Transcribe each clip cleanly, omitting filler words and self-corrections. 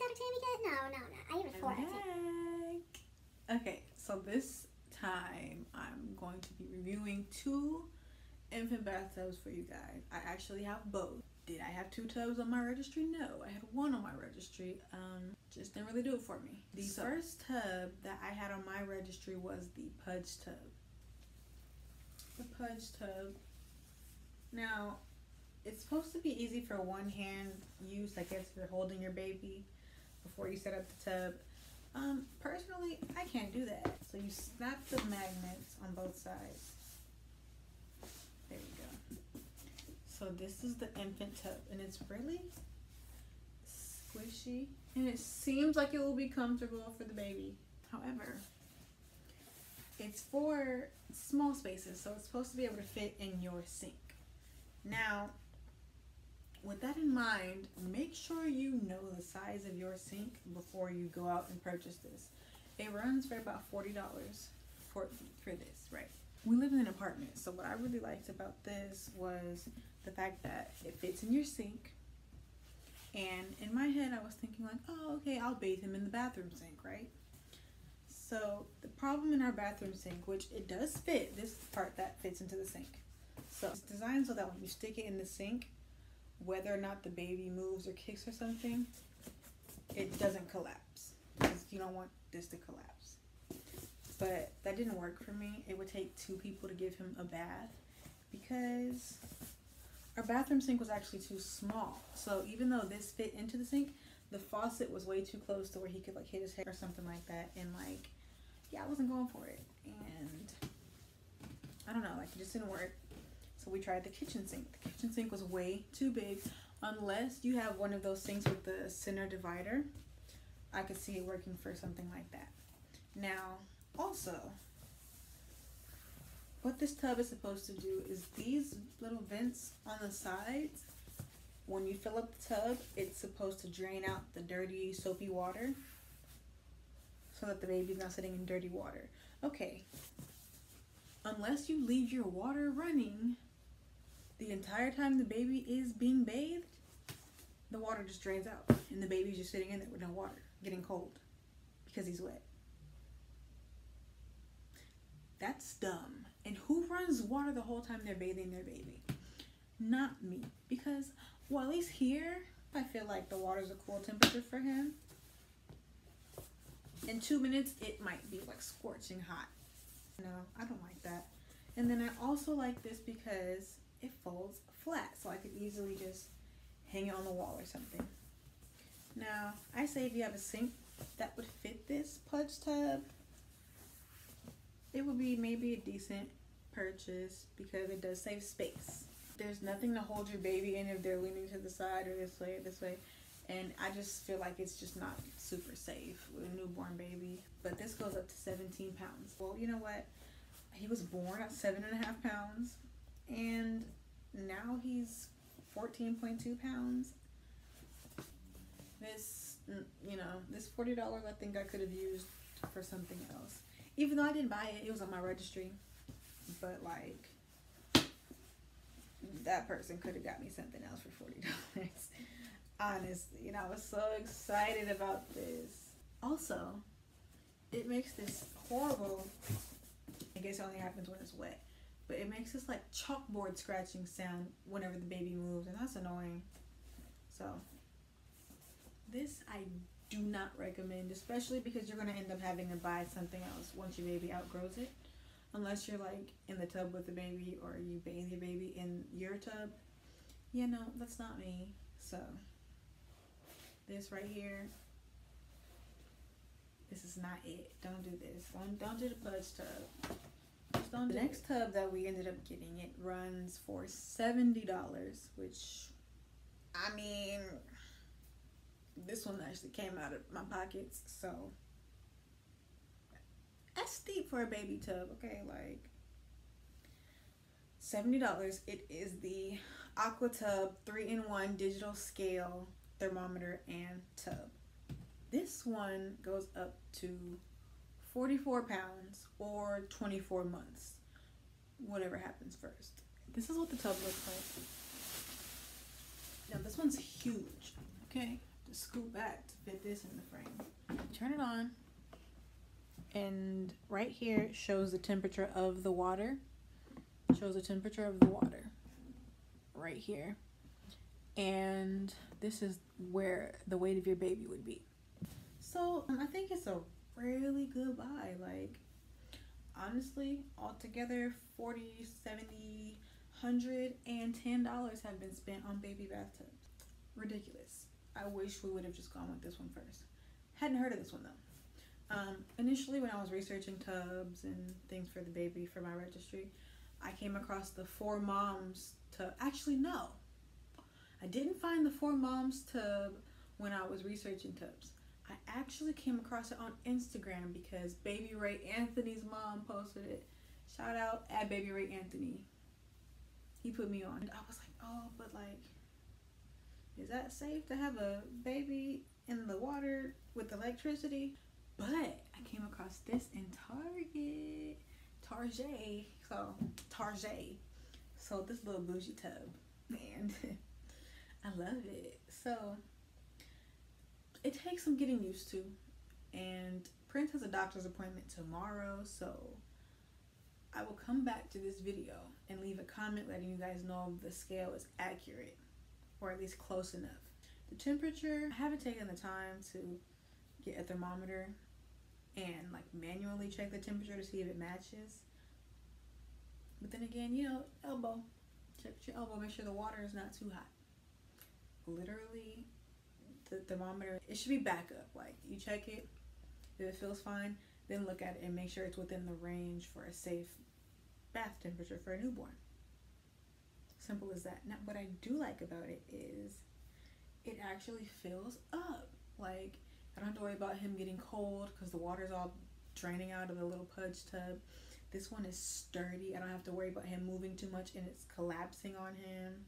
out of 10 because no. I give it 4 out of 10. Okay, so this time I'm going to be reviewing 2 infant bathtubs for you guys. I actually have both. Did I have 2 tubs on my registry? No, I had 1 on my registry. Just didn't really do it for me. The first tub that I had on my registry was the Pudge Tub. The Pudge Tub. Now, it's supposed to be easy for one hand use, I guess, if you're holding your baby before you set up the tub. Personally, I can't do that. So you snap the magnets on both sides. There you go. So this is the infant tub, and it's really squishy, and it seems like it will be comfortable for the baby. However, it's for small spaces, so it's supposed to be able to fit in your sink. Now, with that in mind, make sure you know the size of your sink before you go out and purchase this. It runs for about $40 for this, right? We live in an apartment, so what I really liked about this was the fact that it fits in your sink. And in my head, I was thinking like, oh, okay, I'll bathe him in the bathroom sink, right? So the problem in our bathroom sink, which it does fit, this part that fits into the sink. So it's designed so that when you stick it in the sink, whether or not the baby moves or kicks or something, it doesn't collapse, because you don't want this to collapse. But that didn't work for me. It would take 2 people to give him a bath because our bathroom sink was actually too small. So even though this fit into the sink, the faucet was way too close to where he could like hit his head or something like that. And like, yeah, I wasn't going for it. And I don't know, like it just didn't work. So we tried the kitchen sink. The kitchen sink was way too big. Unless you have one of those sinks with the center divider, I could see it working for something like that. Now, also, what this tub is supposed to do is these little vents on the sides, when you fill up the tub, it's supposed to drain out the dirty, soapy water so that the baby's not sitting in dirty water. Okay, unless you leave your water running the entire time the baby is being bathed, the water just drains out and the baby's just sitting in there with no water, getting cold because he's wet. That's dumb. And who runs water the whole time they're bathing their baby? Not me. Because, well, at least here, I feel like the water's a cool temperature for him. In 2 minutes, it might be like scorching hot. No, I don't like that. And then I also like this because it folds flat, so I could easily just hang it on the wall or something. Now, I say if you have a sink that would fit this Pudge Tub, it would be maybe a decent purchase because it does save space. There's nothing to hold your baby in if they're leaning to the side or this way or this way. And I just feel like it's just not super safe with a newborn baby. But this goes up to 17 pounds. Well, you know what? He was born at 7.5 pounds. And now he's 14.2 pounds. This, you know, this $40 I think I could have used for something else. Even though I didn't buy it, it was on my registry. But like, that person could have got me something else for $40. Honestly, you know, I was so excited about this. Also, it makes this horrible, I guess it only happens when it's wet, but it makes this like chalkboard scratching sound whenever the baby moves, and that's annoying. So, this I do not recommend, especially because you're going to end up having to buy something else once your baby outgrows it. Unless you're like in the tub with the baby or you bathe your baby in your tub. Yeah, no, that's not me. So, this right here, this is not it. Don't do this. Don't do the Pudge Tub. Just don't do it. The next tub that we ended up getting, it runs for $70, which, I mean, this one actually came out of my pockets, so that's steep for a baby tub, okay? Like, $70. It is the Aquatub 3-in-1 digital scale thermometer and tub. This one goes up to 44 pounds or 24 months, whatever happens first. This is what the tub looks like. Now this one's huge, okay? Just scoot back to fit this in the frame. Turn it on, and right here shows the temperature of the water. Shows the temperature of the water right here, and this is where the weight of your baby would be. So I think it's a really good buy. Like, honestly, altogether $40, $70, $110 have been spent on baby bathtubs. Ridiculous. I wish we would have just gone with this one first. Hadn't heard of this one though. Initially, when I was researching tubs and things for the baby for my registry, I came across the 4 Moms tub. Actually, no, I didn't find the 4 Moms tub when I was researching tubs. I actually came across it on Instagram because Baby Ray Anthony's mom posted it. Shout out at Baby Ray Anthony. He put me on. I was like, oh, but like, is that safe to have a baby in the water with electricity? But I came across this in Target. So this little bougie tub, and I love it. So it takes some getting used to, and Prince has a doctor's appointment tomorrow, so I will come back to this video and leave a comment letting you guys know if the scale is accurate, or at least close enough. The temperature, I haven't taken the time to get a thermometer and like manually check the temperature to see if it matches. But then again, you know, elbow. Check your elbow, make sure the water is not too hot. Literally, the thermometer, it should be back up. Like, you check it, if it feels fine, then look at it and make sure it's within the range for a safe bath temperature for a newborn. Simple as that. Now, what I do like about it is it actually fills up. Like, I don't have to worry about him getting cold because the water's all draining out of the little Pudge Tub. This one is sturdy. I don't have to worry about him moving too much and it's collapsing on him.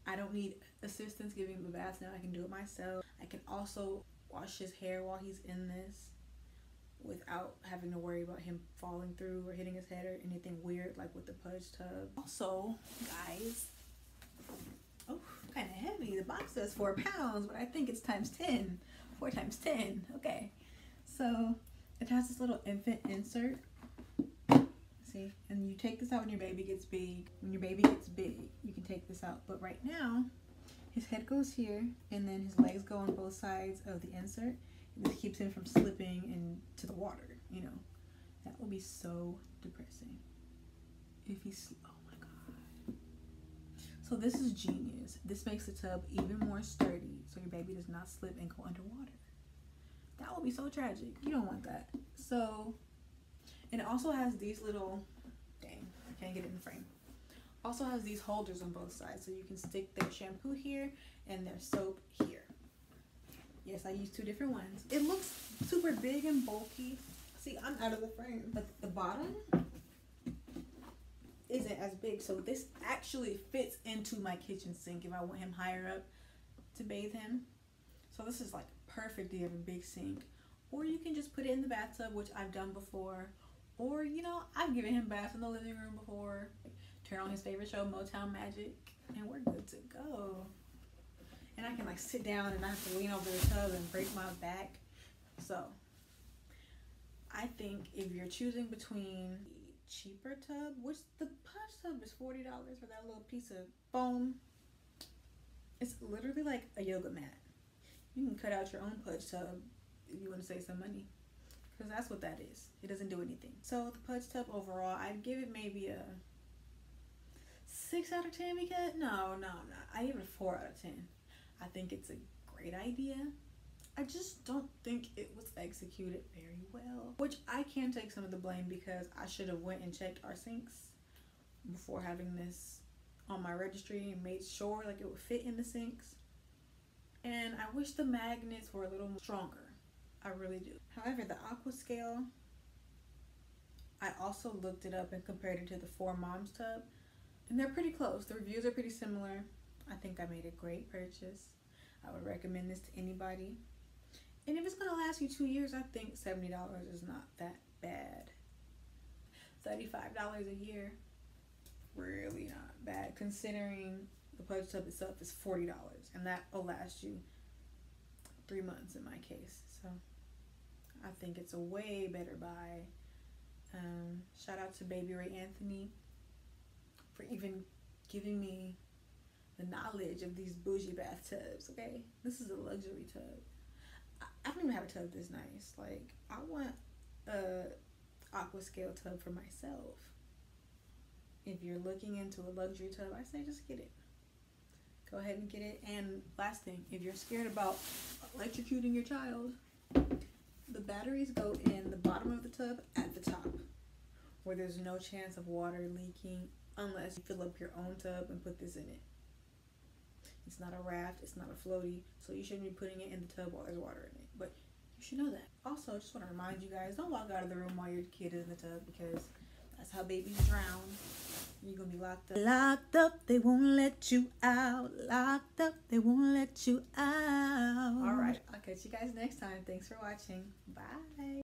I don't need assistance giving him a bath now. I can do it myself. I can also wash his hair while he's in this without having to worry about him falling through or hitting his head or anything weird like with the Pudge Tub. Also, guys, oh, kind of heavy. The box says 4 pounds, but I think it's times 10. 4 times 10. Okay. So it has this little infant insert. See, and you take this out when your baby gets big. When your baby gets big, you can take this out. But right now, his head goes here, and then his legs go on both sides of the insert. And this keeps him from slipping into the water, you know. That will be so depressing if he's, oh my God. So this is genius. This makes the tub even more sturdy so your baby does not slip and go underwater. That would be so tragic. You don't want that. So, and it also has these little, dang, I can't get it in the frame. Also has these holders on both sides so you can stick their shampoo here and their soap here. Yes, I used 2 different ones. It looks super big and bulky. See, I'm out of the frame. But the bottom isn't as big. So this actually fits into my kitchen sink if I want him higher up to bathe him. So this is like perfect if you have a big sink. Or you can just put it in the bathtub, which I've done before. Or, you know, I've given him baths in the living room before. Turn on his favorite show, Motown Magic, and we're good to go. And I can like sit down and not have to lean over the tub and break my back. So I think if you're choosing between the cheaper tub, which the Pudge Tub is $40 for that little piece of foam. It's literally like a yoga mat. You can cut out your own Pudge Tub if you want to save some money. Because that's what that is. It doesn't do anything. So the Pudge Tub overall, I'd give it maybe a 6 out of 10 because, no, I'm not. I give it a 4 out of 10. I think it's a great idea. I just don't think it was executed very well. Which I can take some of the blame because I should have went and checked our sinks before having this on my registry and made sure like it would fit in the sinks. And I wish the magnets were a little stronger. I really do. However, the Aquascale, I also looked it up and compared it to the 4 Moms tub. And they're pretty close. The reviews are pretty similar. I think I made a great purchase. I would recommend this to anybody. And if it's going to last you 2 years, I think $70 is not that bad. $35 a year, really not bad considering the Pudge Tub itself is $40. And that will last you 3 months in my case. So I think it's a way better buy. Shout out to Baby Ray Anthony for even giving me the knowledge of these bougie bathtubs. Okay, this is a luxury tub. I don't even have a tub this nice. Like, I want a Aquascale tub for myself. If you're looking into a luxury tub, I say just get it. Go ahead and get it. And last thing, if you're scared about electrocuting your child, the batteries go in the bottom of the tub at the top, where there's no chance of water leaking unless you fill up your own tub and put this in it. It's not a raft, it's not a floaty, so you shouldn't be putting it in the tub while there's water in it. But you should know that. Also, I just want to remind you guys, don't walk out of the room while your kid is in the tub, because that's how babies drown. You're going to be locked up. Locked up, they won't let you out. Locked up, they won't let you out. Alright, I'll catch you guys next time. Thanks for watching. Bye.